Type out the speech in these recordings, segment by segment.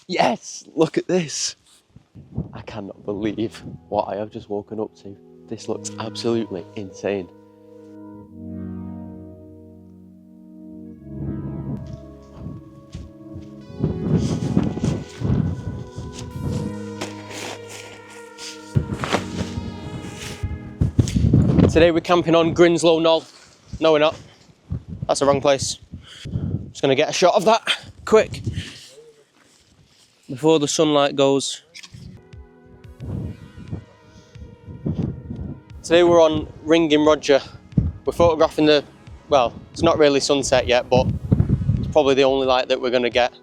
Yes, look at this. I cannot believe what I have just woken up to. This looks absolutely insane. Today we're camping on Grinslow Knoll. No, we're not. That's the wrong place. Just gonna get a shot of that quick before the sunlight goes. Today we're on Ringing Roger. We're photographing the, well, it's not really sunset yet, but it's probably the only light that we're gonna get.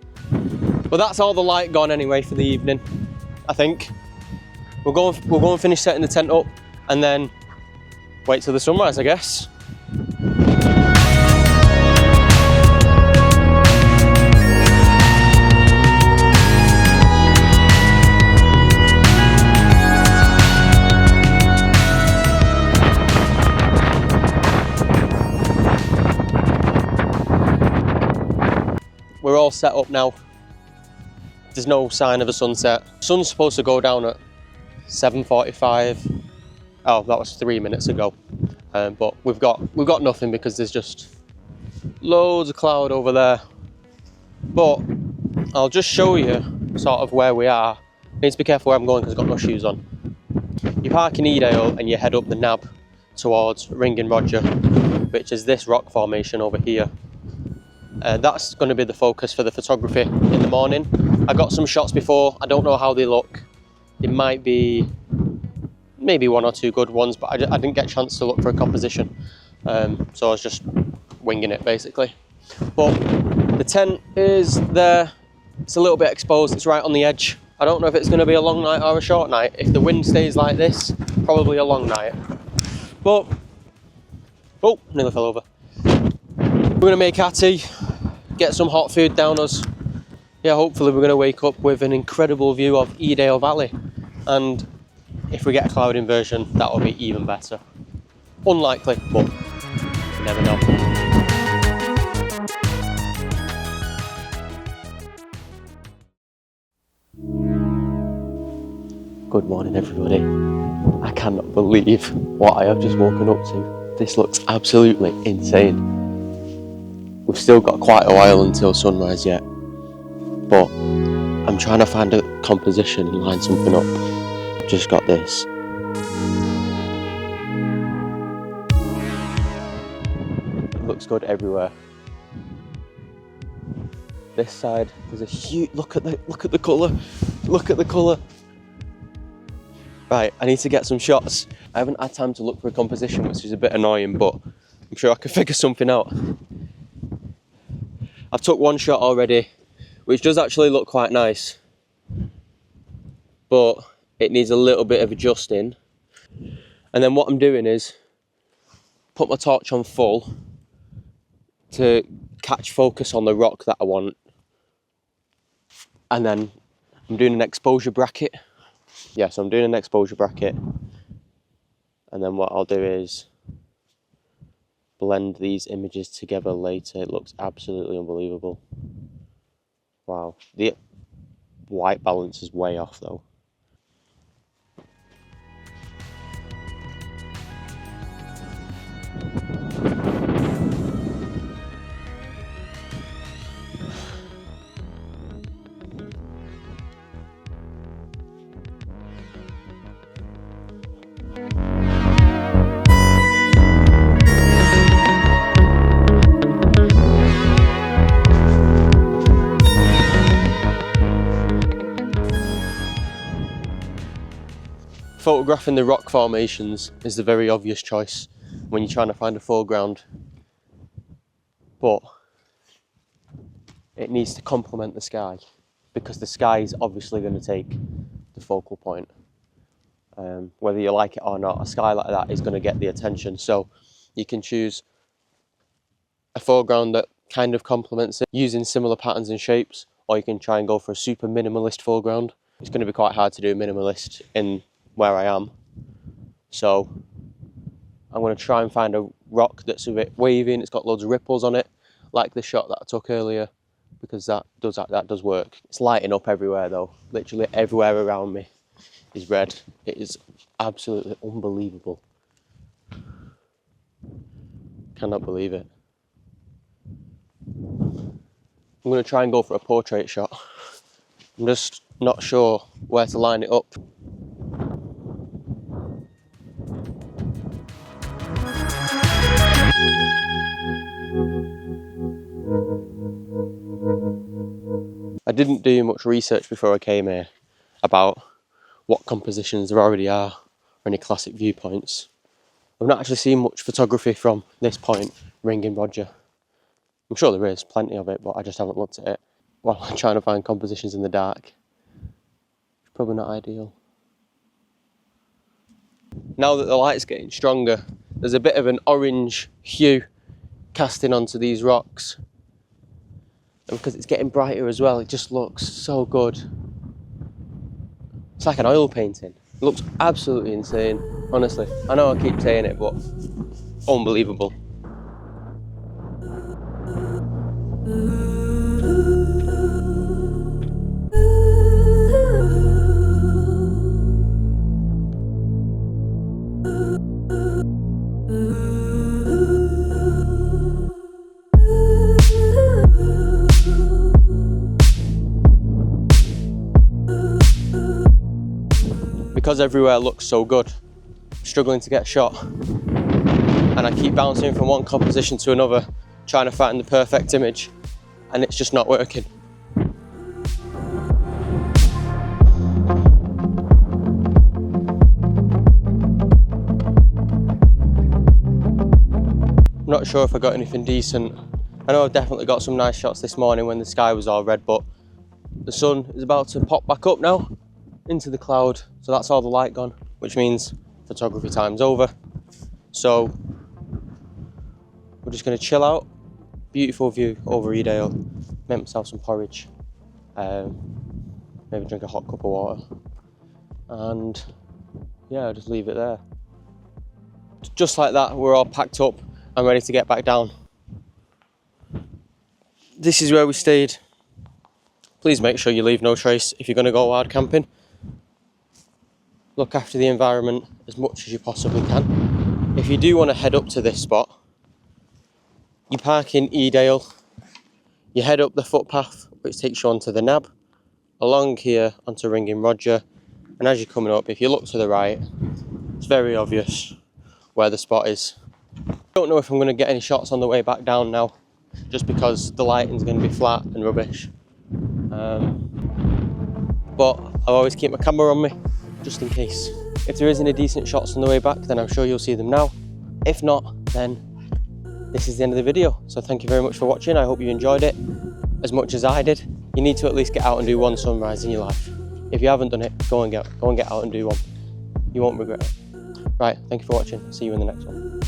But that's all the light gone anyway for the evening, I think. We'll go and finish setting the tent up and then wait till the sunrise, I guess. We're all set up now. There's no sign of a sunset. Sun's supposed to go down at 7:45. Oh, that was 3 minutes ago. But we've got nothing because there's just loads of cloud over there. But I'll just show you sort of where we are. Need to be careful where I'm going because I've got no shoes on. You park in Edale and you head up the nab towards Ringing Roger, which is this rock formation over here. That's going to be the focus for the photography in the morning. I got some shots before. I don't know how they look. It might be maybe one or two good ones, but I didn't get a chance to look for a composition. So I was just winging it basically. But the tent is there. It's a little bit exposed. It's right on the edge. I don't know if it's going to be a long night or a short night. If the wind stays like this, probably a long night. But, oh, nearly fell over. We're going to make our tea, get some hot food down us. Yeah, hopefully we're going to wake up with an incredible view of Edale Valley. And if we get a cloud inversion, that will be even better. Unlikely, but you never know. Good morning, everybody. I cannot believe what I have just woken up to. This looks absolutely insane. We've still got quite a while until sunrise yet, but I'm trying to find a composition and line something up. I've just got this. It looks good everywhere. This side, there's a huge, look at the colour. Look at the colour. Right, I need to get some shots. I haven't had time to look for a composition, which is a bit annoying, but I'm sure I can figure something out. I've took one shot already, which does actually look quite nice, but it needs a little bit of adjusting. And then what I'm doing is put my torch on full to catch focus on the rock that I want. And then I'm doing an exposure bracket. Yeah, so I'm doing an exposure bracket. And then what I'll do is blend these images together later. It looks absolutely unbelievable. Wow, the white balance is way off though. Photographing the rock formations is the very obvious choice when you're trying to find a foreground, but it needs to complement the sky because the sky is obviously going to take the focal point. Whether you like it or not, a sky like that is going to get the attention. So you can choose a foreground that kind of complements it using similar patterns and shapes, or you can try and go for a super minimalist foreground. It's going to be quite hard to do minimalist in where I am, so I'm going to try and find a rock that's a bit wavy and it's got loads of ripples on it, like the shot that I took earlier. because that does work. It's lighting up everywhere though. Literally everywhere around me is red. It is absolutely unbelievable. Cannot believe it. I'm going to try and go for a portrait shot. I'm just not sure where to line it up. I didn't do much research before I came here about what compositions there already are or any classic viewpoints. I've not actually seen much photography from this point, Ringing Roger. I'm sure there is plenty of it, but I just haven't looked at it. While I'm trying to find compositions in the dark. It's probably not ideal. Now that the light's getting stronger, there's a bit of an orange hue casting onto these rocks. And because it's getting brighter as well, it just looks so good. It's like an oil painting. It looks absolutely insane, honestly. I know I keep saying it, but unbelievable. Because everywhere looks so good, I'm struggling to get a shot, and I keep bouncing from one composition to another, trying to find the perfect image, and it's just not working. I'm not sure if I got anything decent. I know I've definitely got some nice shots this morning when the sky was all red, but the sun is about to pop back up now into the cloud, so that's all the light gone, which means photography time's over. So we're just going to chill out. Beautiful view over Edale. Make myself some porridge, maybe drink a hot cup of water, and yeah, I'll just leave it there. Just like that, we're all packed up and ready to get back down. This is where we stayed. Please make sure you leave no trace if you're going to go wild camping. Look after the environment as much as you possibly can. If you do want to head up to this spot, you park in Edale, you head up the footpath which takes you onto the nab, along here onto Ringing Roger, and as you're coming up, if you look to the right, it's very obvious where the spot is. I don't know if I'm going to get any shots on the way back down now, just because the lighting's going to be flat and rubbish. But I'll always keep my camera on me, just in case. If there is any decent shots on the way back, then I'm sure you'll see them now. If not, then this is the end of the video. So thank you very much for watching. I hope you enjoyed it as much as I did. You need to at least get out and do one sunrise in your life. If you haven't done it, go and get out and do one. You won't regret it. Right, thank you for watching. See you in the next one.